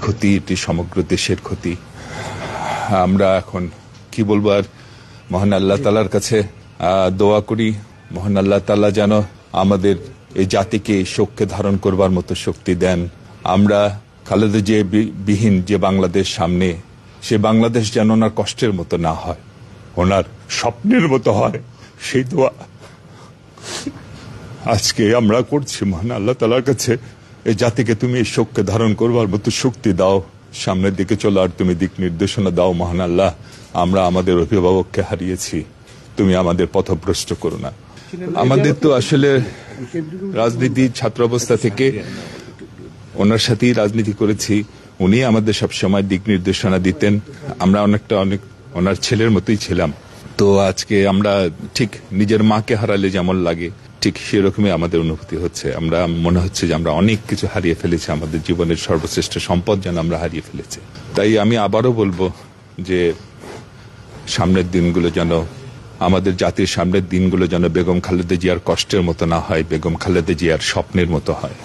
ক্ষতি, এটি সমগ্র দেশের ক্ষতি। আমরা এখন কি বলবো আর, মহান আল্লাহ তাআলার কাছে দোয়া করি, মহান আল্লাহ তাআলা যেন আমাদের এই জাতিকে শোককে ধারণ করবার মতো শক্তি দেন। আমরা খালেদা জিয়া বিহীন যে বাংলাদেশ সামনে, সে বাংলাদেশ যেন ওনার কষ্টের মতো না হয়, ওনার স্বপ্নের মতো হয়, সেই দোয়া আজকে আমরা করছি। মহান আল্লাহ তাআলার কাছে এই জাতিকে তুমি এই শোককে ধারণ করবার মতো শক্তি দাও, সামনের দিকে চলার তুমি দিক নির্দেশনা দাও। মহান আল্লাহ, আমরা আমাদের অভিভাবককে হারিয়েছি, তুমি আমাদের পথভ্রষ্ট করো না। আমাদের তো আসলে রাজনীতি ছাত্র অবস্থা থেকে ওনার সাথেই রাজনীতি করেছি, উনি আমাদের সবসময় দিক নির্দেশনা দিতেন, আমরা অনেক ওনার ছেলের মতোই ছিলাম। তো আজকে আমরা ঠিক নিজের মাকে হারালে যেমন লাগে, ঠিক সেরকমই আমাদের অনুভূতি হচ্ছে। আমরা মনে হচ্ছে যে আমরা অনেক কিছু হারিয়ে ফেলেছি, আমাদের জীবনের সর্বশ্রেষ্ঠ সম্পদ যেন আমরা হারিয়ে ফেলেছি। তাই আমি আবারও বলবো যে সামনের দিনগুলো যেন, আমাদের জাতির সামনের দিনগুলো যেন বেগম খালেদা জিয়ার কষ্টের মতো না হয়, বেগম খালেদা জিয়ার স্বপ্নের মতো হয়।